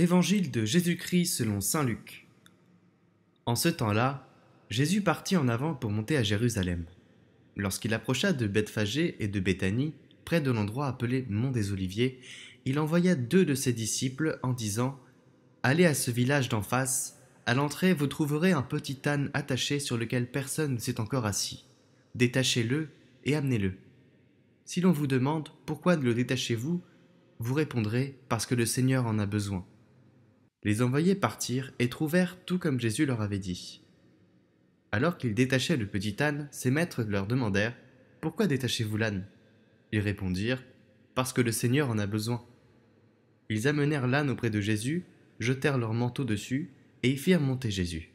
Évangile de Jésus-Christ selon saint Luc. En ce temps-là, Jésus partit en avant pour monter à Jérusalem. Lorsqu'il approcha de Bethphagée et de Béthanie, près de l'endroit appelé Mont des Oliviers, il envoya 2 de ses disciples en disant : « Allez à ce village d'en face, à l'entrée vous trouverez un petit âne attaché sur lequel personne ne s'est encore assis. Détachez-le et amenez-le. Si l'on vous demande pourquoi ne le détachez-vous, vous répondrez parce que le Seigneur en a besoin. » Les envoyés partirent et trouvèrent tout comme Jésus leur avait dit. Alors qu'ils détachaient le petit âne, ses maîtres leur demandèrent : « Pourquoi détachez-vous l'âne » Ils répondirent : « Parce que le Seigneur en a besoin. » Ils amenèrent l'âne auprès de Jésus, jetèrent leur manteau dessus et y firent monter Jésus.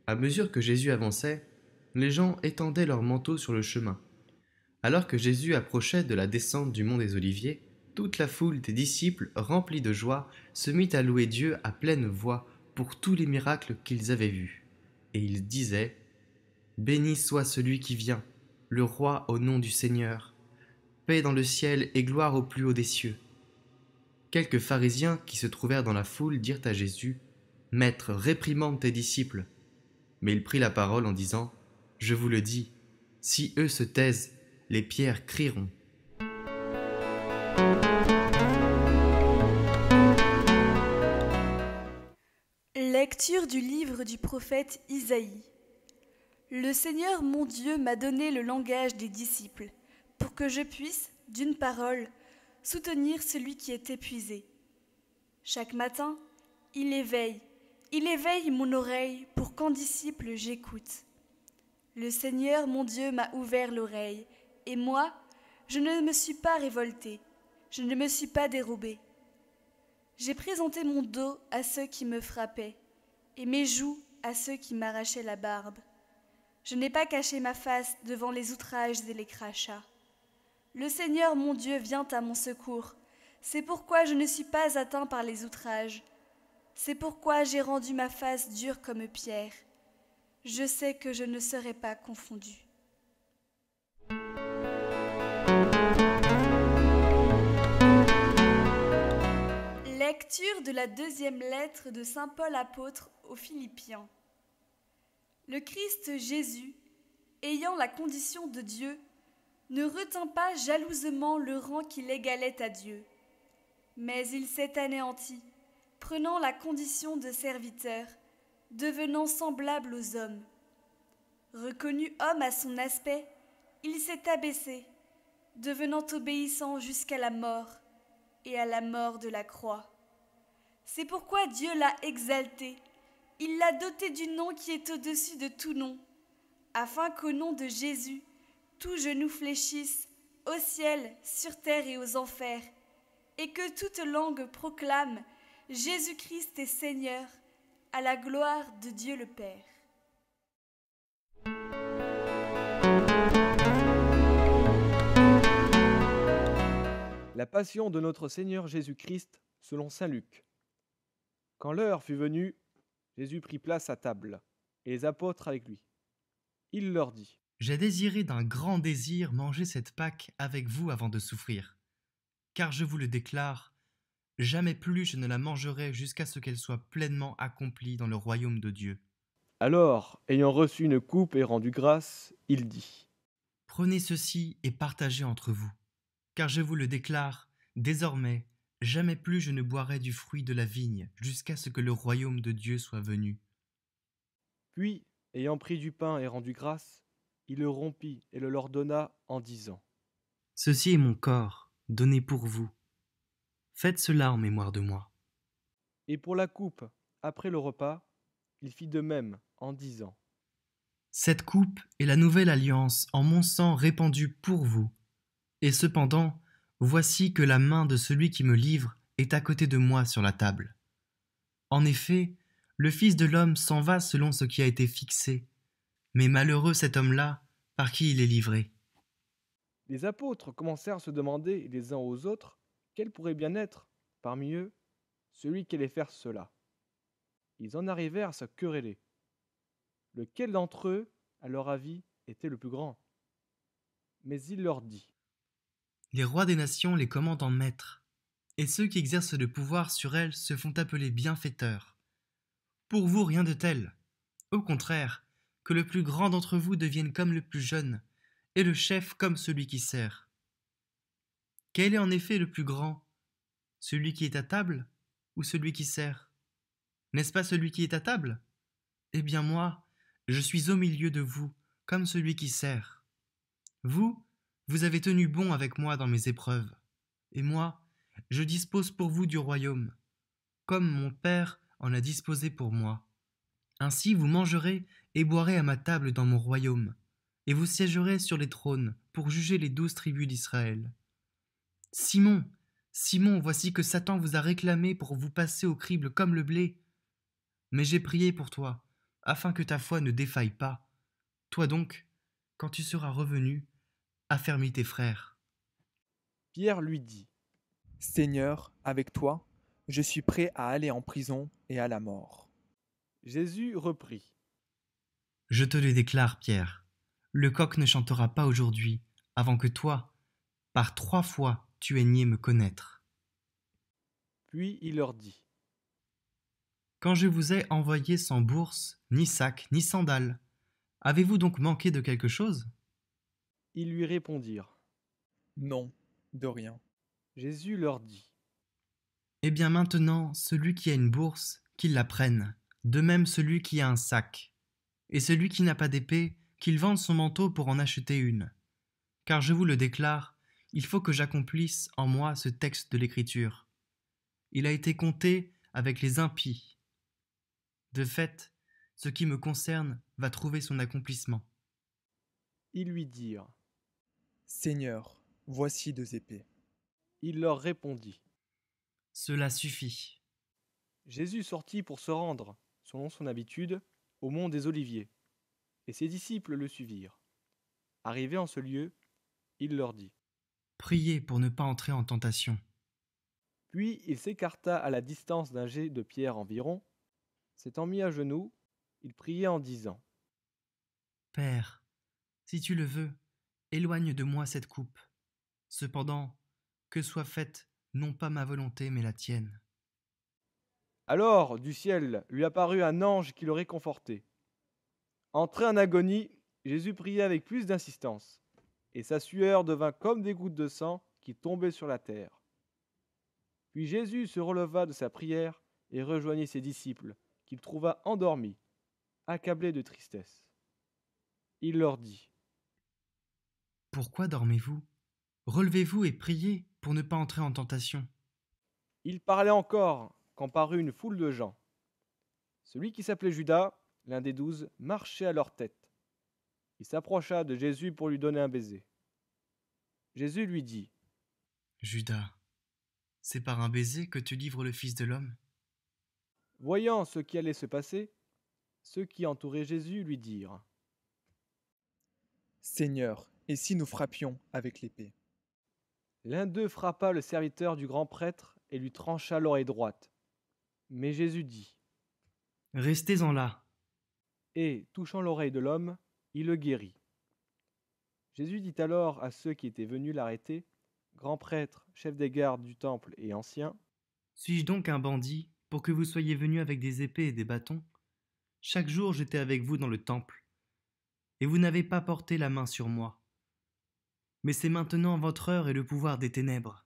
À mesure que Jésus avançait, les gens étendaient leurs manteaux sur le chemin. Alors que Jésus approchait de la descente du mont des Oliviers, toute la foule des disciples, remplis de joie, se mit à louer Dieu à pleine voix pour tous les miracles qu'ils avaient vus. Et ils disaient : « Béni soit celui qui vient, le roi au nom du Seigneur. Paix dans le ciel et gloire au plus haut des cieux. » Quelques pharisiens qui se trouvèrent dans la foule dirent à Jésus : « Maître, réprimande tes disciples. » Mais il prit la parole en disant : « Je vous le dis, si eux se taisent, les pierres crieront. » Lecture du livre du prophète Isaïe. Le Seigneur mon Dieu m'a donné le langage des disciples, pour que je puisse, d'une parole, soutenir celui qui est épuisé. Chaque matin, il éveille mon oreille pour qu'en disciple j'écoute. Le Seigneur mon Dieu m'a ouvert l'oreille, et moi, je ne me suis pas révoltée, je ne me suis pas dérobée. J'ai présenté mon dos à ceux qui me frappaient, et mes joues à ceux qui m'arrachaient la barbe. Je n'ai pas caché ma face devant les outrages et les crachats. Le Seigneur mon Dieu vient à mon secours, c'est pourquoi je ne suis pas atteint par les outrages. C'est pourquoi j'ai rendu ma face dure comme pierre. Je sais que je ne serai pas confondu. Lecture de la 2e lettre de saint Paul apôtre aux Philippiens. Le Christ Jésus, ayant la condition de Dieu, ne retint pas jalousement le rang qui l'égalait à Dieu, mais il s'est anéanti, prenant la condition de serviteur, devenant semblable aux hommes. Reconnu homme à son aspect, il s'est abaissé, devenant obéissant jusqu'à la mort, et à la mort de la croix. C'est pourquoi Dieu l'a exalté, il l'a doté du nom qui est au-dessus de tout nom, afin qu'au nom de Jésus, tout genou fléchisse, au ciel, sur terre et aux enfers, et que toute langue proclame Jésus-Christ est Seigneur, à la gloire de Dieu le Père. La passion de notre Seigneur Jésus-Christ selon saint Luc. Quand l'heure fut venue, Jésus prit place à table, et les apôtres avec lui. Il leur dit : « J'ai désiré d'un grand désir manger cette Pâque avec vous avant de souffrir. Car je vous le déclare, jamais plus je ne la mangerai jusqu'à ce qu'elle soit pleinement accomplie dans le royaume de Dieu. » Alors, ayant reçu une coupe et rendu grâce, il dit : « Prenez ceci et partagez entre vous. Car je vous le déclare, désormais, jamais plus je ne boirai du fruit de la vigne jusqu'à ce que le royaume de Dieu soit venu. » Puis, ayant pris du pain et rendu grâce, il le rompit et le leur donna en disant : « Ceci est mon corps, donné pour vous. Faites cela en mémoire de moi. » Et pour la coupe, après le repas, il fit de même en disant : « Cette coupe est la nouvelle alliance en mon sang répandu pour vous. Et cependant, voici que la main de celui qui me livre est à côté de moi sur la table. En effet, le Fils de l'homme s'en va selon ce qui a été fixé, mais malheureux cet homme-là par qui il est livré. » Les apôtres commencèrent à se demander les uns aux autres quel pourrait bien être, parmi eux, celui qui allait faire cela. Ils en arrivèrent à se quereller. Lequel d'entre eux, à leur avis, était le plus grand ? Mais il leur dit : Les rois des nations les commandent en maître, et ceux qui exercent le pouvoir sur elles se font appeler bienfaiteurs. Pour vous, rien de tel. Au contraire, que le plus grand d'entre vous devienne comme le plus jeune, et le chef comme celui qui sert. Quel est en effet le plus grand? Celui qui est à table ou celui qui sert? N'est-ce pas celui qui est à table? Eh bien moi, je suis au milieu de vous, comme celui qui sert. Vous, vous avez tenu bon avec moi dans mes épreuves, et moi, je dispose pour vous du royaume, comme mon Père en a disposé pour moi. Ainsi vous mangerez et boirez à ma table dans mon royaume, et vous siégerez sur les trônes pour juger les 12 tribus d'Israël. Simon, Simon, voici que Satan vous a réclamé pour vous passer au crible comme le blé. Mais j'ai prié pour toi, afin que ta foi ne défaille pas. Toi donc, quand tu seras revenu, affermis tes frères. Pierre lui dit, Seigneur, avec toi, je suis prêt à aller en prison et à la mort. Jésus reprit, Je te le déclare, Pierre, le coq ne chantera pas aujourd'hui, avant que toi, par 3 fois, tu aies nié me connaître. puis il leur dit, Quand je vous ai envoyé sans bourse, ni sac, ni sandales, avez-vous donc manqué de quelque chose? ils lui répondirent. Non, de rien. Jésus leur dit, Eh bien maintenant, celui qui a une bourse, qu'il la prenne, de même celui qui a un sac, et celui qui n'a pas d'épée, qu'il vende son manteau pour en acheter une. Car je vous le déclare, il faut que j'accomplisse en moi ce texte de l'Écriture. Il a été compté avec les impies. De fait, ce qui me concerne va trouver son accomplissement. ils lui dirent. Seigneur, voici 2 épées. Il leur répondit. Cela suffit. Jésus sortit pour se rendre, selon son habitude, au mont des Oliviers, et ses disciples le suivirent. Arrivé en ce lieu, il leur dit. Priez pour ne pas entrer en tentation. Puis il s'écarta à la distance d'un jet de pierre environ, s'étant mis à genoux, il priait en disant. Père, si tu le veux, éloigne de moi cette coupe. Cependant, que soit faite non pas ma volonté mais la tienne. Alors, du ciel, lui apparut un ange qui le réconfortait. Entré en agonie, Jésus priait avec plus d'insistance, et sa sueur devint comme des gouttes de sang qui tombaient sur la terre. Puis Jésus se releva de sa prière et rejoignit ses disciples, qu'il trouva endormis, accablés de tristesse. Il leur dit. Pourquoi dormez-vous? Relevez-vous et priez pour ne pas entrer en tentation. Il parlait encore quand parut une foule de gens. Celui qui s'appelait Judas, l'un des 12, marchait à leur tête. Il s'approcha de Jésus pour lui donner un baiser. Jésus lui dit. Judas, c'est par un baiser que tu livres le Fils de l'homme? Voyant ce qui allait se passer, ceux qui entouraient Jésus lui dirent. Seigneur, et si nous frappions avec l'épée? L'un d'eux frappa le serviteur du grand prêtre et lui trancha l'oreille droite. Mais Jésus dit. Restez-en là. Et, touchant l'oreille de l'homme, il le guérit. Jésus dit alors à ceux qui étaient venus l'arrêter, grand prêtre, chef des gardes du temple et anciens, Suis-je donc un bandit pour que vous soyez venus avec des épées et des bâtons? Chaque jour j'étais avec vous dans le temple, et vous n'avez pas porté la main sur moi. Mais c'est maintenant votre heure et le pouvoir des ténèbres.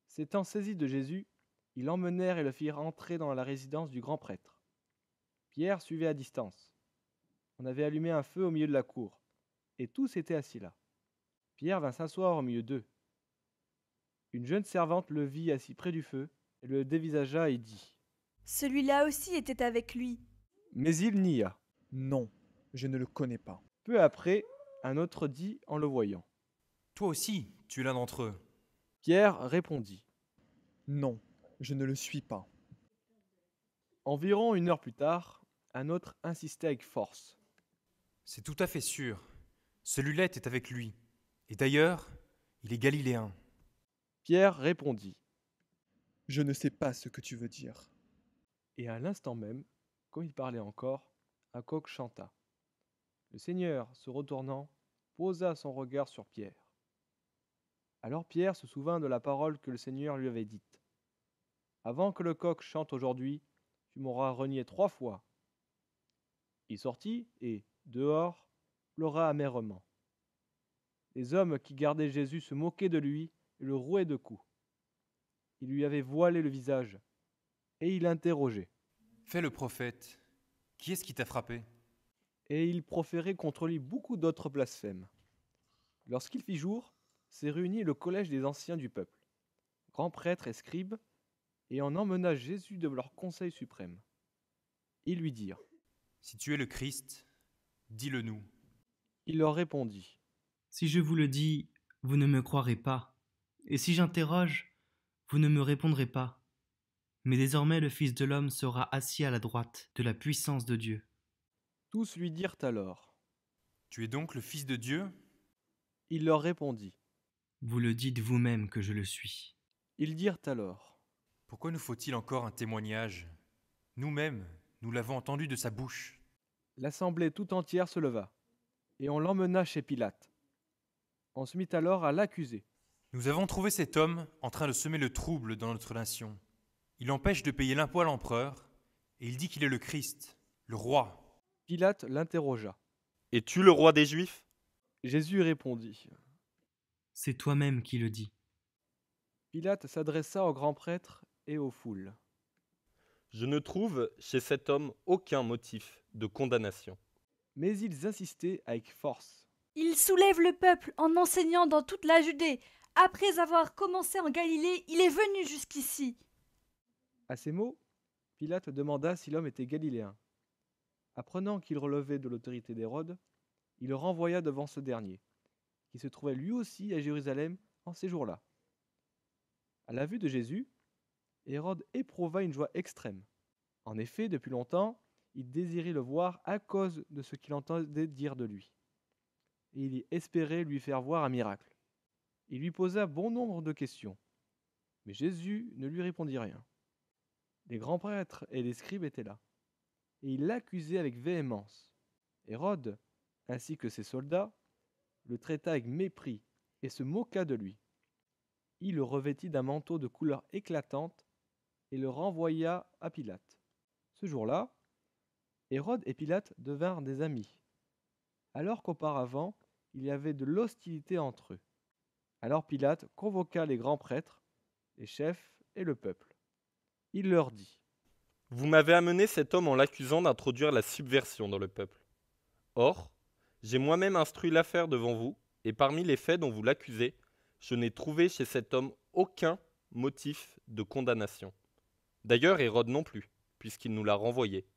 s'étant saisis de Jésus, ils l'emmenèrent et le firent entrer dans la résidence du grand prêtre. Pierre suivait à distance. On avait allumé un feu au milieu de la cour, et tous étaient assis là. Pierre vint s'asseoir au milieu d'eux. Une jeune servante le vit assis près du feu, et le dévisagea et dit. Celui-là aussi était avec lui. Mais il nia. Non, je ne le connais pas. Peu après, un autre dit en le voyant. Toi aussi, tu es l'un d'entre eux. Pierre répondit. Non, je ne le suis pas. Environ 1 heure plus tard, un autre insistait avec force. C'est tout à fait sûr. Celui-là était avec lui. Et d'ailleurs, il est galiléen. Pierre répondit. Je ne sais pas ce que tu veux dire. Et à l'instant même, comme il parlait encore, un coq chanta. Le Seigneur, se retournant, posa son regard sur Pierre. Alors Pierre se souvint de la parole que le Seigneur lui avait dite. Avant que le coq chante aujourd'hui, tu m'auras renié 3 fois. Il sortit et, dehors, pleura amèrement. Les hommes qui gardaient Jésus se moquaient de lui et le rouaient de coups. Ils lui avaient voilé le visage, et il interrogeait. Fais le prophète. Qui est-ce qui t'a frappé? Et il proférait contre lui beaucoup d'autres blasphèmes. Lorsqu'il fit jour, s'est réuni le collège des anciens du peuple, grands prêtres et scribes, et on emmena Jésus de leur conseil suprême. Ils lui dirent. Si tu es le Christ, dis-le nous. Il leur répondit. Si je vous le dis, vous ne me croirez pas, et si j'interroge, vous ne me répondrez pas. Mais désormais le Fils de l'homme sera assis à la droite de la puissance de Dieu. Tous lui dirent alors. Tu es donc le Fils de Dieu? Il leur répondit. Vous le dites vous-même que je le suis. Ils dirent alors. Pourquoi nous faut-il encore un témoignage? Nous-mêmes, nous l'avons entendu de sa bouche. L'assemblée tout entière se leva, et on l'emmena chez Pilate. On se mit alors à l'accuser. Nous avons trouvé cet homme en train de semer le trouble dans notre nation. Il empêche de payer l'impôt à l'empereur, et il dit qu'il est le Christ, le roi. Pilate l'interrogea. Es-tu le roi des Juifs? Jésus répondit. C'est toi-même qui le dis. Pilate s'adressa aux grands prêtres et aux foules. Je ne trouve chez cet homme aucun motif de condamnation. Mais ils insistaient avec force. Il soulève le peuple en enseignant dans toute la Judée. Après avoir commencé en Galilée, il est venu jusqu'ici. À ces mots, Pilate demanda si l'homme était galiléen. Apprenant qu'il relevait de l'autorité d'Hérode, il le renvoya devant ce dernier, qui se trouvait lui aussi à Jérusalem en ces jours-là. À la vue de Jésus, Hérode éprouva une joie extrême. En effet, depuis longtemps, il désirait le voir à cause de ce qu'il entendait dire de lui. Et il espérait lui faire voir un miracle. Il lui posa bon nombre de questions, mais Jésus ne lui répondit rien. Les grands prêtres et les scribes étaient là, et ils l'accusaient avec véhémence. Hérode, ainsi que ses soldats, le traita avec mépris et se moqua de lui. Il le revêtit d'un manteau de couleur éclatante et le renvoya à Pilate. Ce jour-là, Hérode et Pilate devinrent des amis, alors qu'auparavant, il y avait de l'hostilité entre eux. Alors Pilate convoqua les grands prêtres, les chefs et le peuple. Il leur dit. Vous m'avez amené cet homme en l'accusant d'introduire la subversion dans le peuple. Or, j'ai moi-même instruit l'affaire devant vous, et parmi les faits dont vous l'accusez, je n'ai trouvé chez cet homme aucun motif de condamnation. D'ailleurs, Hérode non plus, puisqu'il nous l'a renvoyé.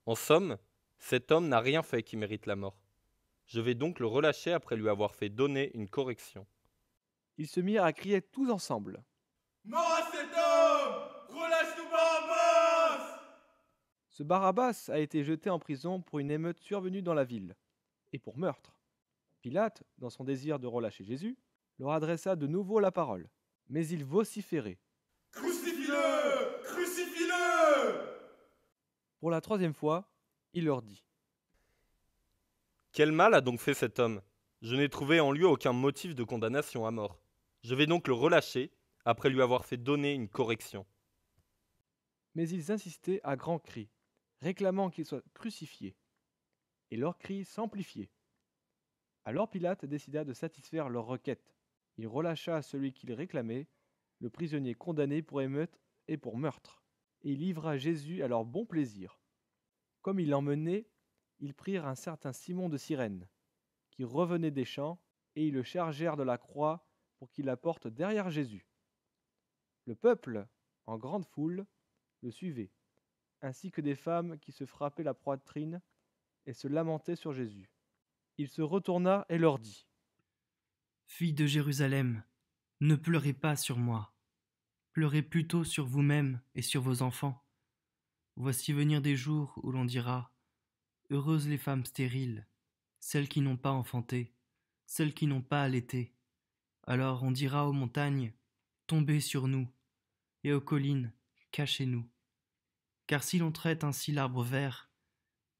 En somme, cet homme n'a rien fait qui mérite la mort. Je vais donc le relâcher après lui avoir fait donner une correction. Ils se mirent à crier tous ensemble. Mort à cet homme! Relâche-nous Barabbas! Ce Barabbas a été jeté en prison pour une émeute survenue dans la ville, et pour meurtre. Pilate, dans son désir de relâcher Jésus, leur adressa de nouveau la parole, mais ils vociféraient. Crucifie-le! Crucifie-le! Pour la 3e fois, il leur dit. Quel mal a donc fait cet homme? Je n'ai trouvé en lui aucun motif de condamnation à mort. Je vais donc le relâcher, après lui avoir fait donner une correction. Mais ils insistaient à grands cris, réclamant qu'il soit crucifié. Et leurs cris s'amplifiaient. Alors Pilate décida de satisfaire leur requête. Il relâcha celui qu'il réclamait, le prisonnier condamné pour émeute et pour meurtre, et il livra Jésus à leur bon plaisir. Comme il l'emmenait, ils prirent un certain Simon de Cyrène, qui revenait des champs, et ils le chargèrent de la croix pour qu'il la porte derrière Jésus. Le peuple, en grande foule, le suivait, ainsi que des femmes qui se frappaient la poitrine et se lamentaient sur Jésus. Il se retourna et leur dit. Filles de Jérusalem, ne pleurez pas sur moi, pleurez plutôt sur vous-même et sur vos enfants. Voici venir des jours où l'on dira « Heureuses les femmes stériles, celles qui n'ont pas enfanté, celles qui n'ont pas allaité. » Alors on dira aux montagnes « Tombez sur nous » et aux collines « Cachez-nous. » Car si l'on traite ainsi l'arbre vert,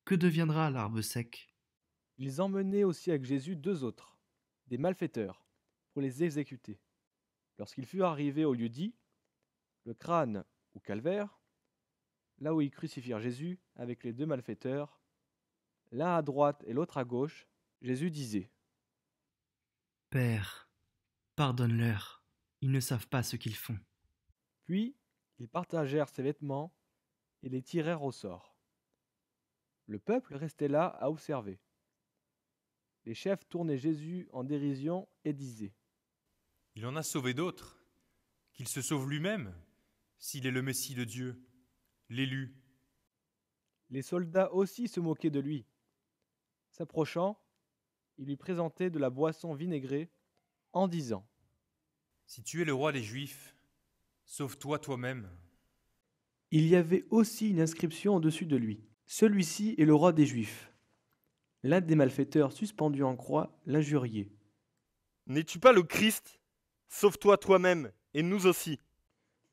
que deviendra l'arbre sec? Ils emmenaient aussi avec Jésus 2 autres, des malfaiteurs, pour les exécuter. Lorsqu'il fut arrivé au lieu dit, le crâne ou calvaire, là où ils crucifièrent Jésus avec les deux malfaiteurs, l'un à droite et l'autre à gauche, Jésus disait : Père, pardonne-leur, ils ne savent pas ce qu'ils font. Puis ils partagèrent ses vêtements et les tirèrent au sort. Le peuple restait là à observer. Les chefs tournaient Jésus en dérision et disaient : Il en a sauvé d'autres. Qu'il se sauve lui-même, s'il est le Messie de Dieu, l'élu. Les soldats aussi se moquaient de lui. S'approchant, ils lui présentaient de la boisson vinaigrée en disant : Si tu es le roi des Juifs, sauve-toi toi-même. Il y avait aussi une inscription au-dessus de lui : Celui-ci est le roi des Juifs. L'un des malfaiteurs suspendus en croix l'injuriait. N'es-tu pas le Christ ? Sauve-toi toi-même, et nous aussi.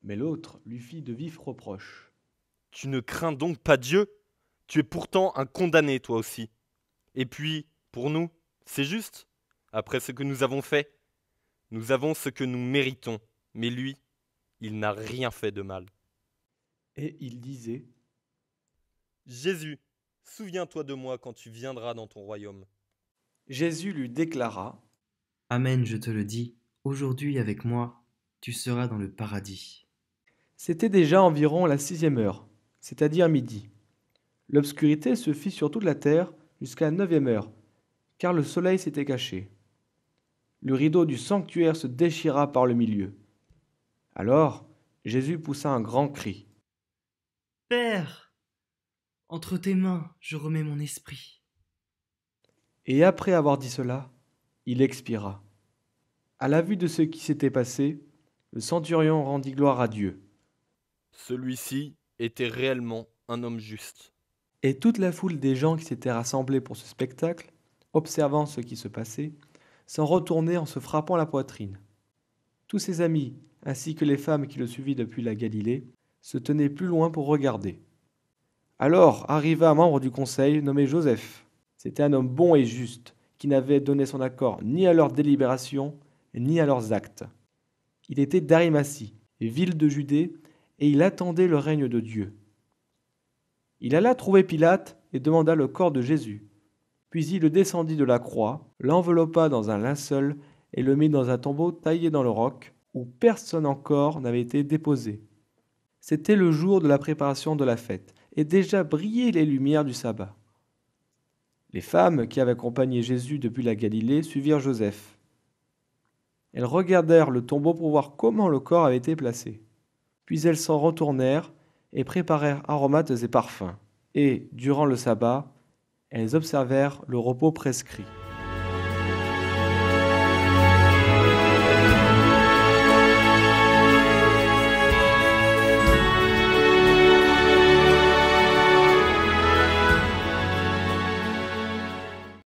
Mais l'autre lui fit de vifs reproches. Tu ne crains donc pas Dieu ? Tu es pourtant un condamné, toi aussi. Et puis, pour nous, c'est juste. Après ce que nous avons fait, nous avons ce que nous méritons. Mais lui, il n'a rien fait de mal. Et il disait : Jésus, souviens-toi de moi quand tu viendras dans ton royaume. Jésus lui déclara : Amen, je te le dis, aujourd'hui avec moi, tu seras dans le paradis. C'était déjà environ la 6e heure, c'est-à-dire midi. L'obscurité se fit sur toute la terre jusqu'à la 9e heure, car le soleil s'était caché. Le rideau du sanctuaire se déchira par le milieu. Alors, Jésus poussa un grand cri. Père, entre tes mains, je remets mon esprit. Et après avoir dit cela, il expira. À la vue de ce qui s'était passé, le centurion rendit gloire à Dieu. Celui-ci était réellement un homme juste. Et toute la foule des gens qui s'étaient rassemblés pour ce spectacle, observant ce qui se passait, s'en retournaient en se frappant la poitrine. Tous ses amis, ainsi que les femmes qui le suivaient depuis la Galilée, se tenaient plus loin pour regarder. Alors arriva un membre du conseil nommé Joseph. C'était un homme bon et juste, qui n'avait donné son accord ni à leurs délibérations, ni à leurs actes. Il était d'Arimathie, ville de Judée, et il attendait le règne de Dieu. Il alla trouver Pilate et demanda le corps de Jésus. Puis il le descendit de la croix, l'enveloppa dans un linceul et le mit dans un tombeau taillé dans le roc, où personne encore n'avait été déposé. C'était le jour de la préparation de la fête, et déjà brillaient les lumières du sabbat. Les femmes qui avaient accompagné Jésus depuis la Galilée suivirent Joseph. Elles regardèrent le tombeau pour voir comment le corps avait été placé. Puis elles s'en retournèrent et préparèrent aromates et parfums. Et, durant le sabbat, elles observèrent le repos prescrit.